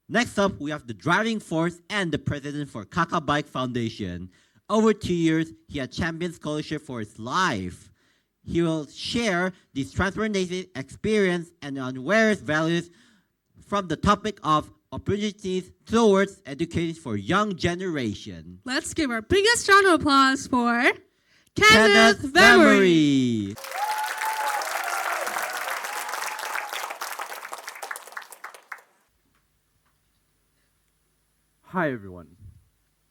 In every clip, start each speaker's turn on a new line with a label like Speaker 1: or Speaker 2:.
Speaker 1: Next up, we have the driving force and the president for Kaka Bike Foundation. Over 2 years, he had championed scholarship for his life. He will share this transformative experience and unwears values from the topic of opportunities towards education for young generation.
Speaker 2: Let's give our biggest round of applause for Kenneth Vemory.
Speaker 3: Hi everyone,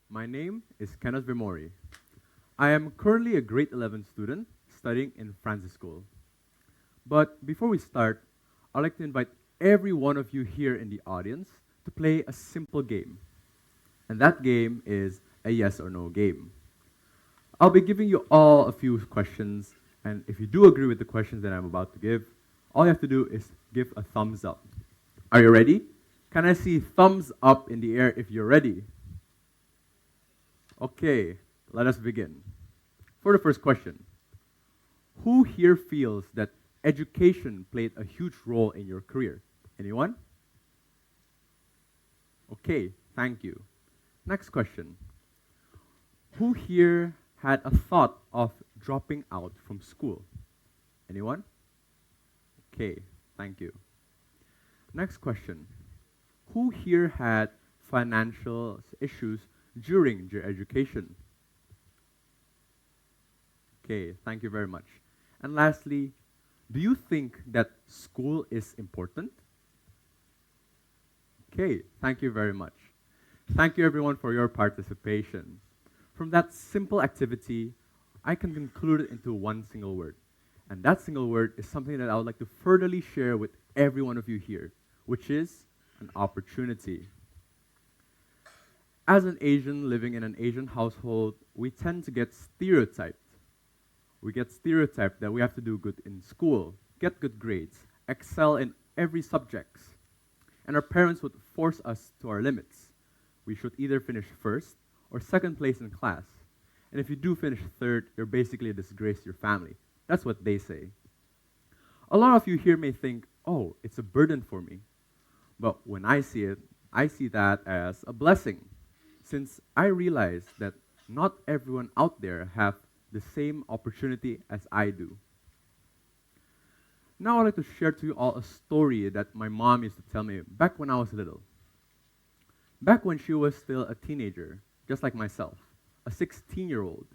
Speaker 3: my name is Kenneth Vemory. I am currently a grade 11 student studying in Francis School. But before we start, I'd like to invite every one of you here in the audience to play a simple game. And that game is a yes or no game. I'll be giving you all a few questions, and if you do agree with the questions that I'm about to give, all you have to do is give a thumbs up. Are you ready? Can I see thumbs up in the air if you're ready? Okay, let us begin. For the first question, who here feels that education played a huge role in your career? Anyone? Okay, thank you. Next question. Who here had a thought of dropping out from school? Anyone? Okay, thank you. Next question. Who here had financial issues during your education? Okay, thank you very much. And lastly, do you think that school is important? Okay, thank you very much. Thank you everyone for your participation. From that simple activity, I can conclude it into one single word. And that single word is something that I would like to furtherly share with every one of you here, which is an opportunity. As an Asian living in an Asian household, we tend to get stereotyped. We get stereotyped that we have to do good in school, get good grades, excel in every subject. And our parents would force us to our limits. We should either finish first or second place in class. And if you do finish third, you're basically a disgrace to your family. That's what they say. A lot of you here may think, oh, it's a burden for me. But when I see it, I see that as a blessing, since I realize that not everyone out there have the same opportunity as I do. Now I'd like to share to you all a story that my mom used to tell me back when I was little. Back when she was still a teenager, just like myself, a 16-year-old.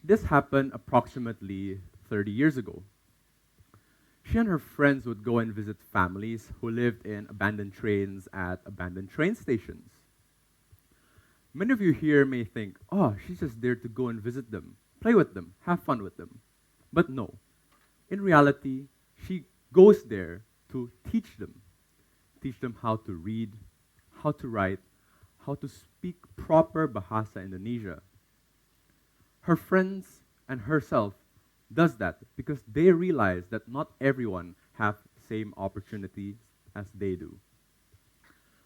Speaker 3: This happened approximately 30 years ago. She and her friends would go and visit families who lived in abandoned trains at abandoned train stations. Many of you here may think, oh, she's just there to go and visit them, play with them, have fun with them. But no. In reality, she goes there to teach them how to read, how to write, how to speak proper Bahasa Indonesia. Her friends and herself does that because they realize that not everyone have same opportunities as they do.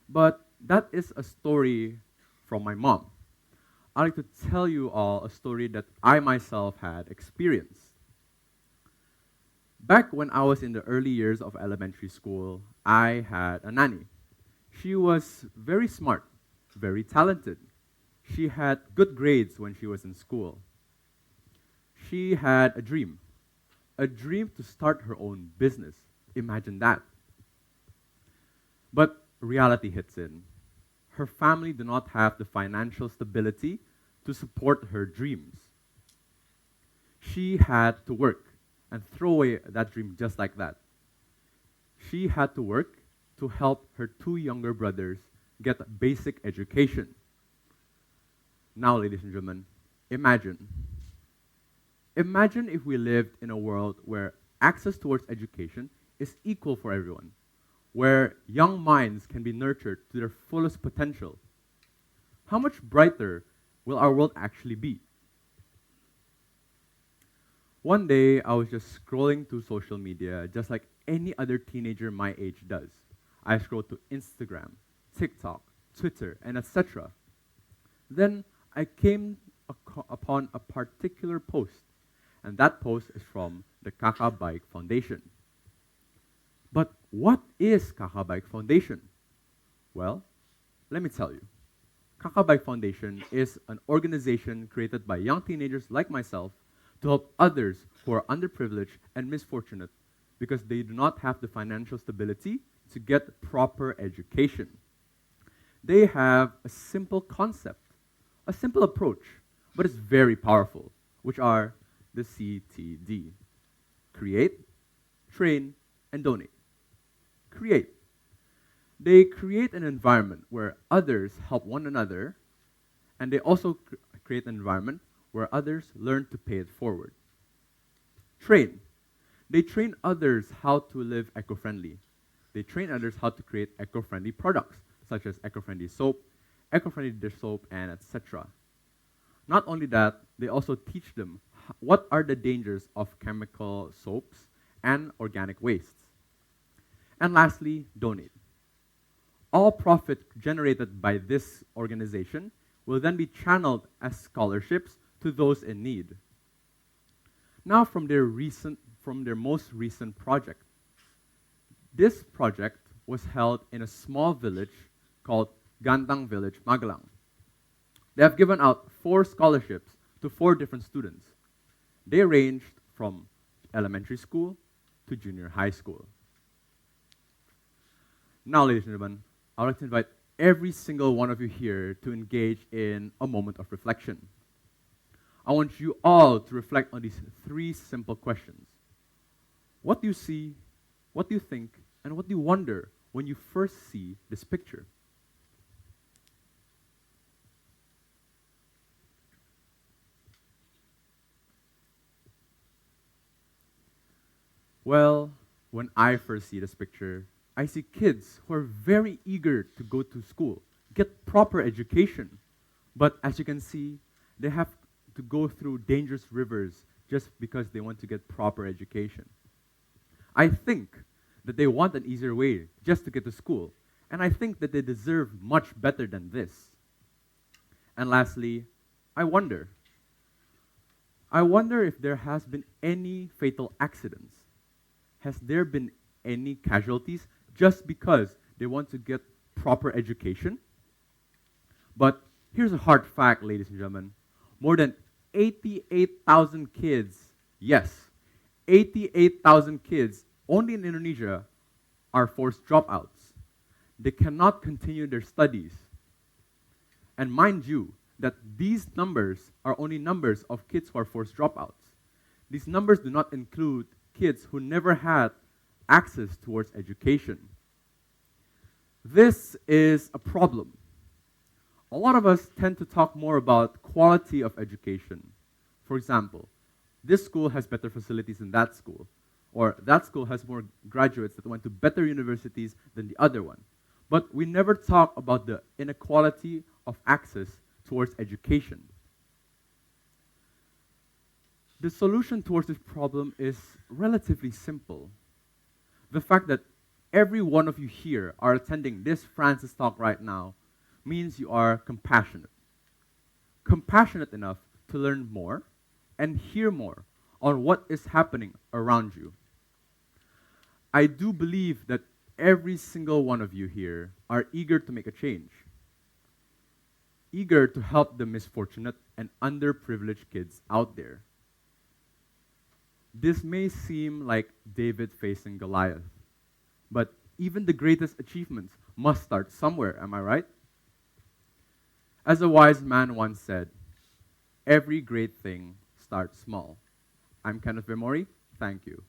Speaker 3: But that is a story from my mom. I'd like to tell you all a story that I myself had experienced. Back when I was in the early years of elementary school, I had a nanny. She was very smart, very talented. She had good grades when she was in school. She had a dream to start her own business. Imagine that. But reality hits in. Her family did not have the financial stability to support her dreams. She had to work and throw away that dream just like that. She had to work to help her two younger brothers get a basic education. Now, ladies and gentlemen, imagine if we lived in a world where access towards education is equal for everyone, where young minds can be nurtured to their fullest potential. How much brighter will our world actually be? One day, I was just scrolling through social media just like any other teenager my age does. I scrolled to Instagram, TikTok, Twitter, and etc. Then I came upon a particular post, and that post is from the Kaka Bike Foundation. But what is Kaka Bike Foundation? Well, let me tell you. Kakabike Foundation is an organization created by young teenagers like myself to help others who are underprivileged and misfortunate because they do not have the financial stability to get proper education. They have a simple concept, a simple approach, but it's very powerful, which are the CTD. Create, train, and donate. Create. They create an environment where others help one another, and they also create an environment where others learn to pay it forward. Train. They train others how to live eco-friendly. They train others how to create eco-friendly products, such as eco-friendly soap, eco-friendly dish soap, and etc. Not only that, they also teach them what are the dangers of chemical soaps and organic wastes. And lastly, donate. All profit generated by this organization will then be channeled as scholarships to those in need. Now from their most recent project. This project was held in a small village called Gandang Village, Magalang. They have given out 4 scholarships to 4 different students. They ranged from elementary school to junior high school. Now, ladies and gentlemen, I would like to invite every single one of you here to engage in a moment of reflection. I want you all to reflect on these 3 simple questions. What do you see, what do you think, and what do you wonder when you first see this picture? Well, when I first see this picture, I see kids who are very eager to go to school, get proper education. But as you can see, they have to go through dangerous rivers just because they want to get proper education. I think that they want an easier way just to get to school, and I think that they deserve much better than this. And lastly, I wonder if there has been any fatal accidents. Has there been any casualties just because they want to get proper education? But here's a hard fact, ladies and gentlemen. More than 88,000 kids, yes, 88,000 kids only in Indonesia are forced dropouts. They cannot continue their studies. And mind you, that these numbers are only numbers of kids who are forced dropouts. These numbers do not include kids who never had access towards education. This is a problem. A lot of us tend to talk more about quality of education. For example, this school has better facilities than that school, or that school has more graduates that went to better universities than the other one. But we never talk about the inequality of access towards education. The solution towards this problem is relatively simple. The fact that every one of you here are attending this Francis talk right now means you are compassionate. Compassionate enough to learn more and hear more on what is happening around you. I do believe that every single one of you here are eager to make a change. Eager to help the misfortunate and underprivileged kids out there. This may seem like David facing Goliath, but even the greatest achievements must start somewhere, am I right? As a wise man once said, every great thing starts small. I'm Kenneth Vemory. Thank you.